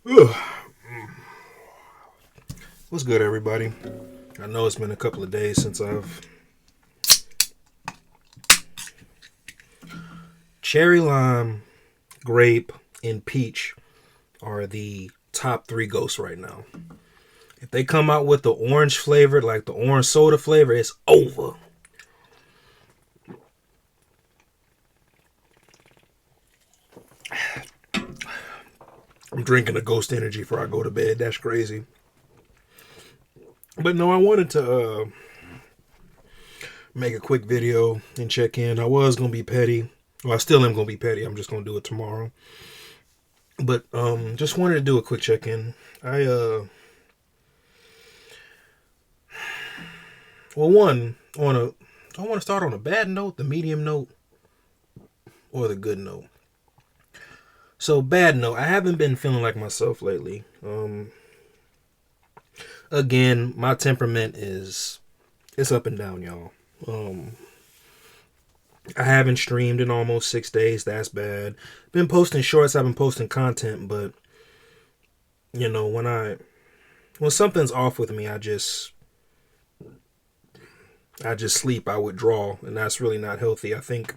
Ugh. What's good, everybody? I know it's been a couple of days since I've. Cherry lime, grape, and peach are the top three ghosts right now. If they come out with the orange flavored, like the orange soda flavor, it's over. I'm drinking a Ghost Energy before I go to bed. That's crazy. But no, I wanted to make a quick video and check in. I was gonna be petty. Well, I still am gonna be petty. I'm just gonna do it tomorrow. But just wanted to do a quick check in. Well, one on a. I want to start on a bad note, the medium note, or the good note. So bad note. I haven't been feeling like myself lately. Again, my temperament is it's up and down, y'all. I haven't streamed in almost 6 days. That's bad. Been posting shorts. I've been posting content, but when something's off with me, I just sleep. I withdraw, and that's really not healthy. I think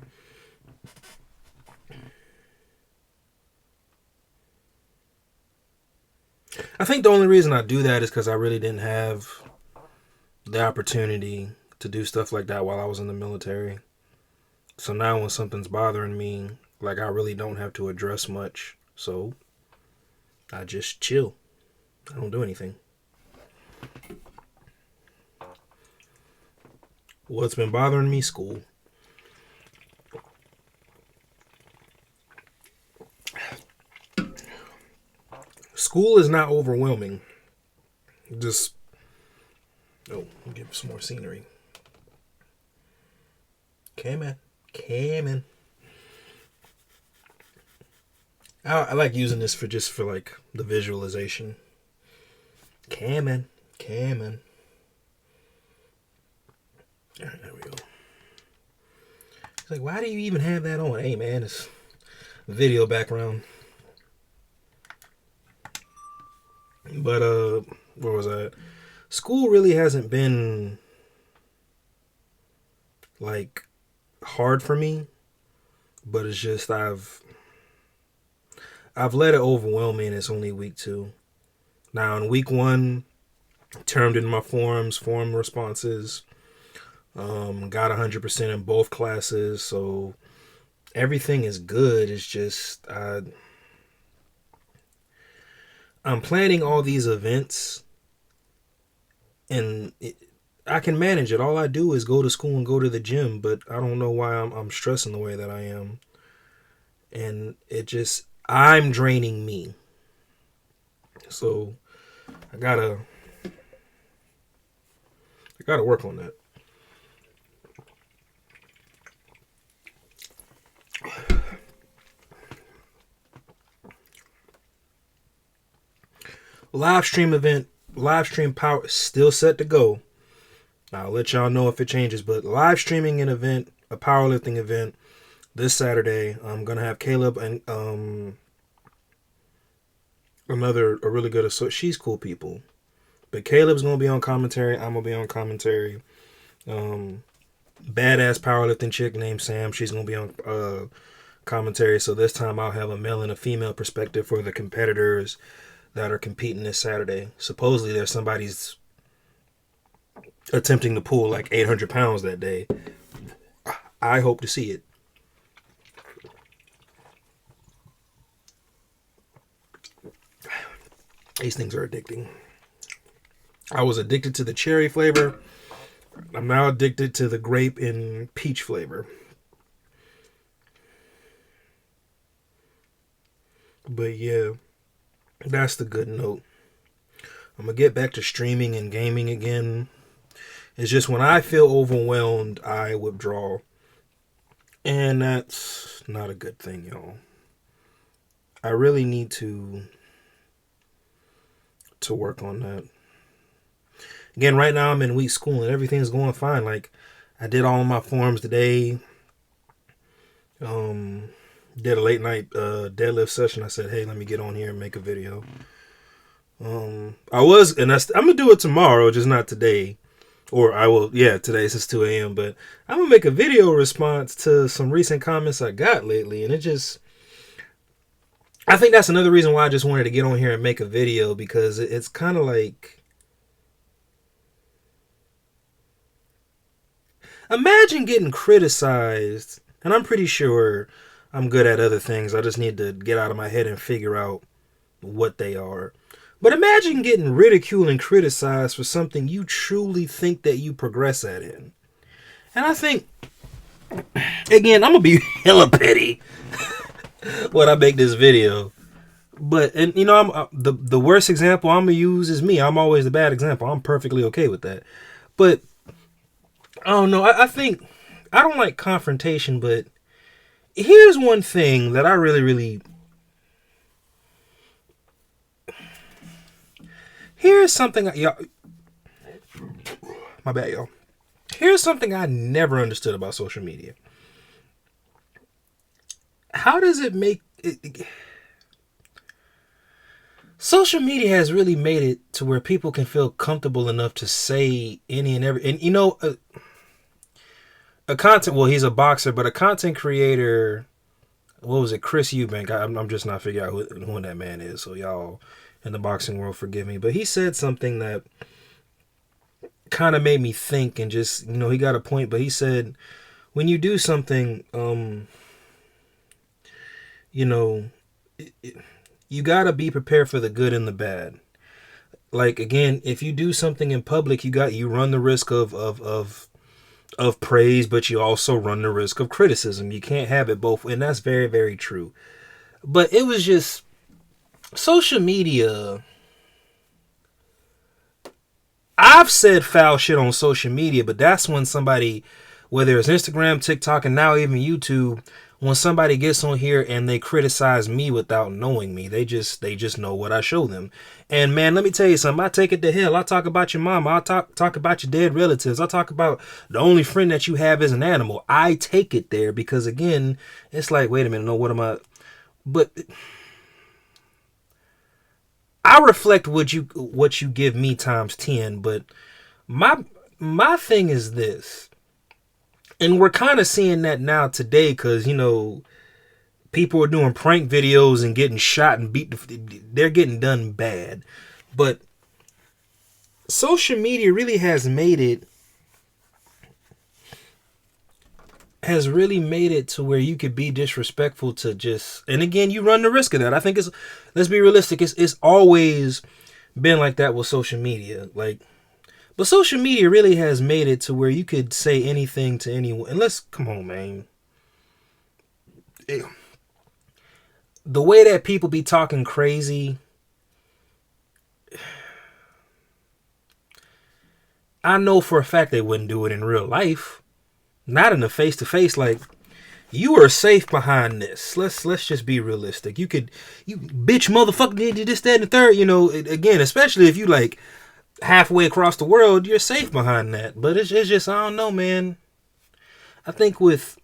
the only reason I do that is because I really didn't have the opportunity to do stuff like that while I was in the military. So now when something's bothering me, like I really don't have to address much. So I just chill. I don't do anything. What's been bothering me? School. School is not overwhelming. Just I'll give some more scenery. Came in. I like using this for like the visualization. Came in. Alright, there we go. It's like, why do you even have that on? Hey man, it's video background. But where was I at? School really hasn't been like hard for me, but it's just I've let it overwhelm me, and it's only week 2. Now in week 1, termed in my form responses, got 100% in both classes, so everything is good. It's just I'm planning all these events, and I can manage it. All I do is go to school and go to the gym, but I don't know why I'm stressing the way that I am, and I'm draining me. So I gotta work on that. Live stream power still set to go. I'll let y'all know if it changes, but live streaming an event, a powerlifting event, this Saturday. I'm gonna have Caleb and a really good associate. She's cool people, but Caleb's gonna be on commentary. I'm gonna be on commentary. Badass powerlifting chick named Sam. She's gonna be on commentary. So this time I'll have a male and a female perspective for the competitors that are competing this Saturday. Supposedly there's somebody's attempting to pull like 800 pounds that day. I hope to see it. These things are addicting. I was addicted to the cherry flavor. I'm now addicted to the grape and peach flavor. But yeah, that's the good note. I'm going to get back to streaming and gaming again. It's just when I feel overwhelmed, I withdraw. And that's not a good thing, y'all. I really need to work on that. Again, right now I'm in week school and everything's going fine. Like, I did all of my forms today. Did a late night deadlift session. I said, hey, let me get on here and make a video. I'm gonna do it tomorrow, just not today. Or I will, yeah, today since 2 a.m. But I'm gonna make a video response to some recent comments I got lately, and I think that's another reason why I just wanted to get on here and make a video, because it's kind of like, imagine getting criticized, and I'm pretty sure I'm good at other things. I just need to get out of my head and figure out what they are. But imagine getting ridiculed and criticized for something you truly think that you progress at in. And I think, again, I'm going to be hella petty when I make this video. But, and you know, the worst example I'm going to use is me. I'm always the bad example. I'm perfectly okay with that. But, I don't know. I think, I don't like confrontation, but here's one thing that I really here's something, y'all. My bad, y'all. Here's something I never understood about social media. How does it make it? Social media has really made it to where people can feel comfortable enough to say any and every. And you know, a content. Well, he's a boxer, but a content creator. What was it, Chris Eubank? I'm just not figuring out who that man is. So y'all in the boxing world, forgive me. But he said something that kind of made me think, and just, you know, he got a point. But he said, when you do something, you know, you gotta be prepared for the good and the bad. Like, again, if you do something in public, you run the risk of praise, but you also run the risk of criticism. You can't have it both, and that's very, very true. But it was just social media. I've said foul shit on social media, but that's when somebody, whether it's Instagram, TikTok, and now even YouTube, when somebody gets on here and they criticize me without knowing me, they just know what I show them. And man, let me tell you something. I take it to hell. I talk about your mama. I talk about your dead relatives. I talk about the only friend that you have is an animal. I take it there because, again, it's like, wait a minute, no, what am I? But I reflect what you give me times 10. But my thing is this. And we're kind of seeing that now today, because, you know, people are doing prank videos and getting shot and beat. They're getting done bad. But social media really has really made it to where you could be disrespectful to just, and again, you run the risk of that. I think let's be realistic. It's always been like that with social media. But social media really has made it to where you could say anything to anyone. And come on, man. The way that people be talking crazy, I know for a fact they wouldn't do it in real life. Not in a face-to-face. Like, you are safe behind this. Let's just be realistic. You bitch motherfucker did this, that, and the third. You know, again, especially if you like halfway across the world, you're safe behind that. But it's just, I don't know, man. I think with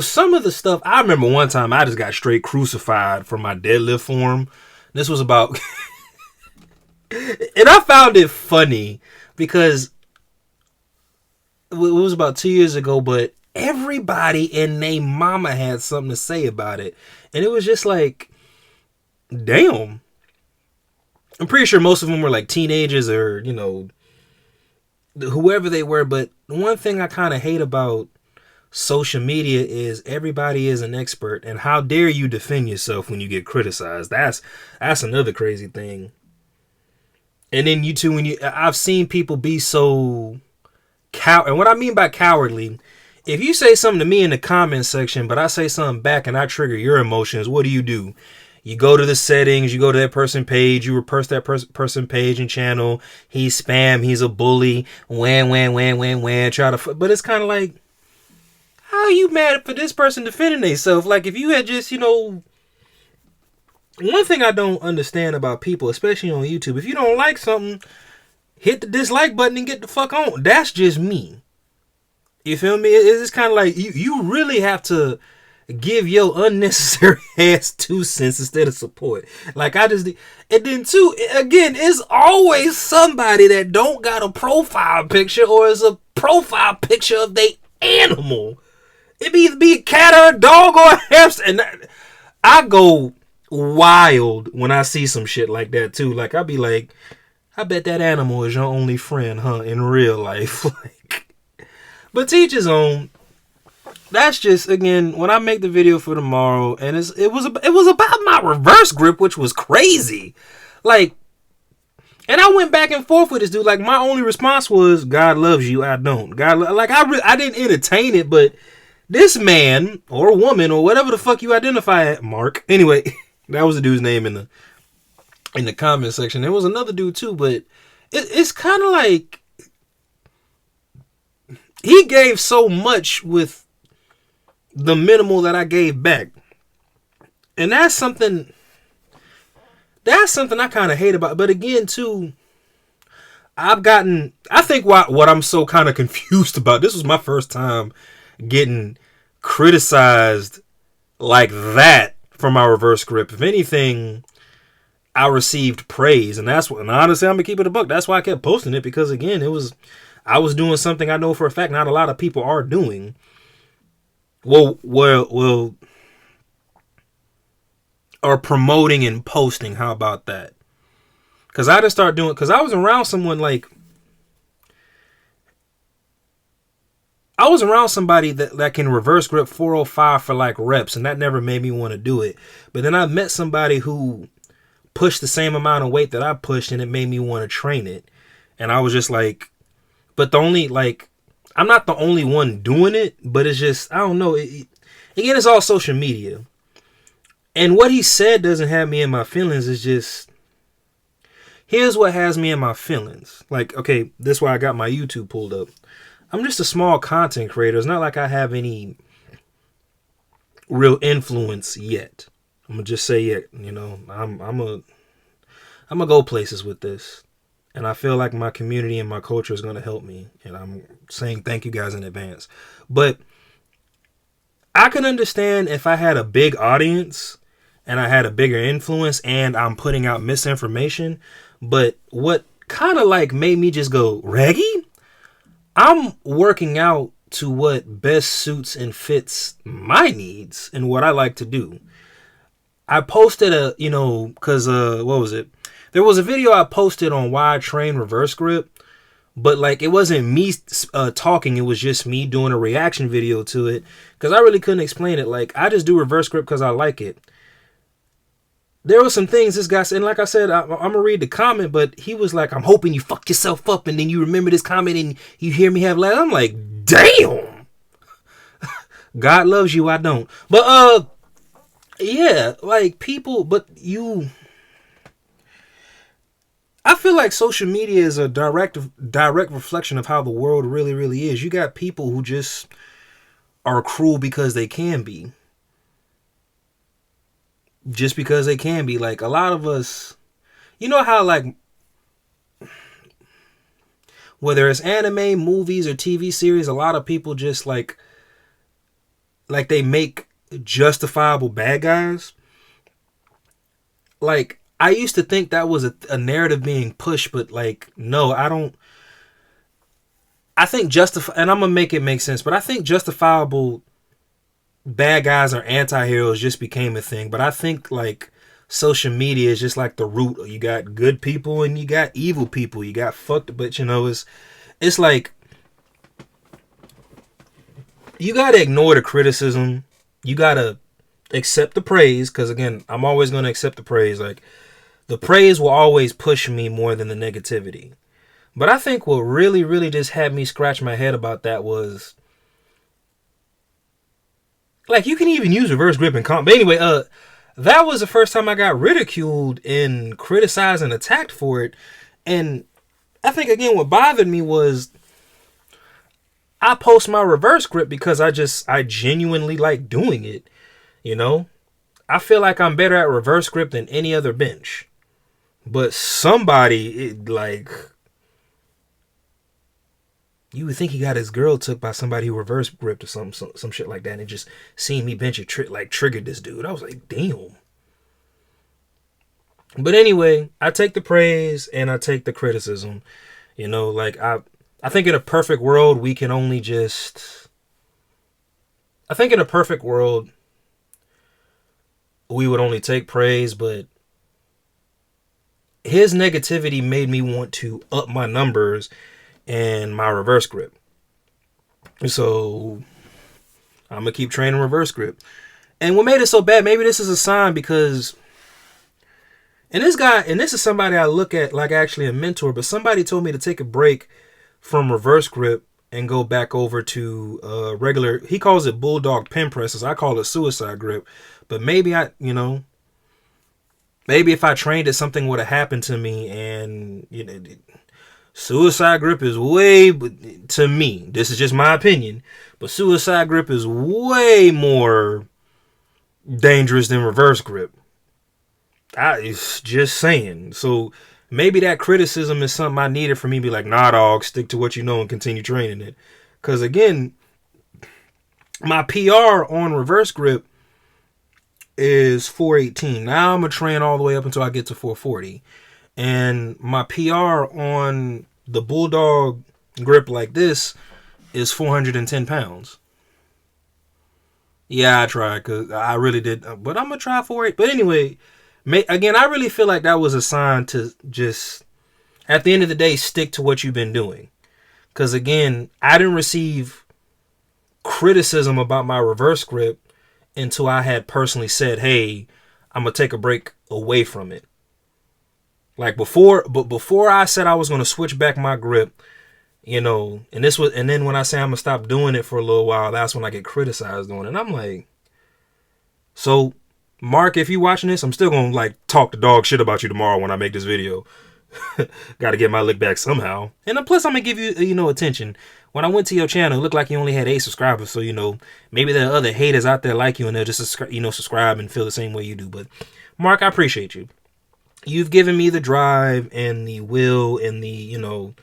some of the stuff, I remember one time I just got straight crucified for my deadlift form. This was about, and I found it funny because it was about 2 years ago, but everybody and their mama had something to say about it. And it was just like, damn. I'm pretty sure most of them were like teenagers or, you know, whoever they were. But one thing I kind of hate about social media is everybody is an expert. And how dare you defend yourself when you get criticized? That's another crazy thing. And then you too, I've seen people be so and what I mean by cowardly, if you say something to me in the comment section, but I say something back and I trigger your emotions, what do? You go to the settings, you go to that person page, you repurse that person page and channel. He's spam, he's a bully, wham, try to, but it's kind of like, how are you mad for this person defending themselves? Like, if you had just, you know, one thing I don't understand about people, especially on YouTube, if you don't like something, hit the dislike button and get the fuck on. That's just me. You feel me? It's kind of like you really have to give your unnecessary ass 2 cents instead of support. Like I just, and then too, again, it's always somebody that don't got a profile picture or is a profile picture of they animal. It be either be a cat or a dog or a hamster, and I go wild when I see some shit like that too. Like I be like, I bet that animal is your only friend, huh? In real life, like. But to each his own. That's just, again, when I make the video for tomorrow, and it was about my reverse grip, which was crazy. Like, and I went back and forth with this dude. Like, my only response was, God loves you, I don't. I didn't entertain it, but this man or woman or whatever the fuck you identify at, Mark. Anyway, that was the dude's name in the comment section. There was another dude too, but it's kind of like he gave so much with the minimal that I gave back. And that's something I kind of hate about. But again, too, I think what I'm so kind of confused about, this was my first time getting criticized like that for my reverse grip. If anything, I received praise. And honestly, I'm gonna keep it a buck. That's why I kept posting it, because again, I was doing something I know for a fact not a lot of people are doing. Well, or promoting and posting. How about that? Because I just started doing, because I was around someone like, I was around somebody that can reverse grip 405 for like reps, and that never made me want to do it. But then I met somebody who pushed the same amount of weight that I pushed, and it made me want to train it. And I was just like, but the only, like, I'm not the only one doing it, but it's just, I don't know. Again, it's all social media. And what he said doesn't have me in my feelings. It's just, here's what has me in my feelings. Like, okay, this is why I got my YouTube pulled up. I'm just a small content creator. It's not like I have any real influence yet. I'm going to just say yet, you know, I'm gonna go places with this. And I feel like my community and my culture is going to help me. And I'm saying thank you guys in advance. But I can understand if I had a big audience and I had a bigger influence and I'm putting out misinformation. But what kind of like made me just go, Reggie? I'm working out to what best suits and fits my needs and what I like to do. I posted because what was it? There was a video I posted on why I train reverse grip, but like it wasn't me talking. It was just me doing a reaction video to it, because I really couldn't explain it. Like, I just do reverse grip because I like it. There were some things this guy said, and like I said, I'm going to read the comment, but he was like, I'm hoping you fuck yourself up and then you remember this comment and you hear me have laughs. I'm like, damn. God loves you, I don't. But, yeah, like people, but I feel like social media is a direct reflection of how the world really, really is. You got people who just are cruel because they can be. Just because they can be. Like, a lot of us, you know how, like, whether it's anime, movies, or TV series, a lot of people just, like they make justifiable bad guys. Like, I used to think that was a narrative being pushed, but like, no, I don't. I think and I'm gonna make it make sense, but I think justifiable bad guys or anti-heroes just became a thing. But I think like social media is just like the root. You got good people and you got evil people. You got fucked, but you know, it's like you gotta ignore the criticism. You gotta accept the praise, because again, I'm always gonna accept the praise. Like, the praise will always push me more than the negativity. But I think what really, really just had me scratch my head about that was, like, you can even use reverse grip and comp. But anyway, that was the first time I got ridiculed and criticized and attacked for it. And I think, again, what bothered me was I post my reverse grip because I genuinely like doing it. You know? I feel like I'm better at reverse grip than any other bench. But somebody, You would think he got his girl took by somebody who reverse gripped or some shit like that, and it just seeing me bench a triggered this dude. I was like, damn. But anyway, I take the praise and I take the criticism. You know, like I think in a perfect world we can only just. I think in a perfect world we would only take praise, but his negativity made me want to up my numbers and my reverse grip. So I'm gonna keep training reverse grip. And what made it so bad, maybe this is a sign because, and this is somebody I look at like actually a mentor, but somebody told me to take a break from reverse grip and go back over to regular, he calls it bulldog pin presses. I call it suicide grip. But maybe maybe if I trained it, something would have happened to me. And, you know, suicide grip is way, to me, this is just my opinion, but suicide grip is way more dangerous than reverse grip. It's just saying. So maybe that criticism is something I needed for me to be like, nah, dog, stick to what you know and continue training it. Because again, my PR on reverse grip is 418. Now I'm going to train all the way up until I get to 440. And my PR on the bulldog grip like this is 410 pounds. Yeah, I tried because I really did. But I'm going to try 480. But anyway, again, I really feel like that was a sign to just, at the end of the day, stick to what you've been doing. Because again, I didn't receive criticism about my reverse grip until I had personally said, hey, I'm going to take a break away from it. Like before I said I was going to switch back my grip, you know, and then when I say I'm going to stop doing it for a little while, that's when I get criticized on it. And I'm like, so Mark, if you watching this, I'm still going to like talk the dog shit about you tomorrow when I make this video. Got to get my lick back somehow. And plus I'm going to give you, you know, attention. When I went to your channel, it looked like you only had 8 subscribers. So, you know, maybe there are other haters out there like you and they'll just, subscribe and feel the same way you do. But Mark, I appreciate you. You've given me the drive and the will and the, you know,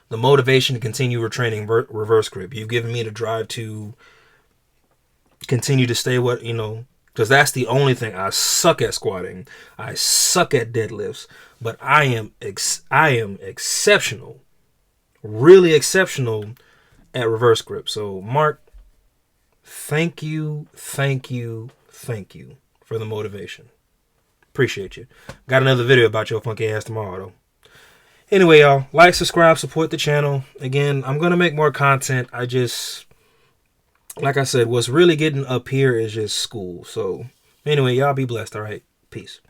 the motivation to continue retraining reverse grip. You've given me the drive to continue to stay what, you know, because that's the only thing. I suck at squatting. I suck at deadlifts, but I am exceptional, really exceptional at reverse grip. So Mark, thank you for the motivation. Appreciate you. Got another video about your funky ass tomorrow, though. Anyway, y'all, like, subscribe, support the channel. Again, I'm going to make more content. I just, like I said, what's really getting up here is just school. So, anyway, y'all be blessed, all right? Peace.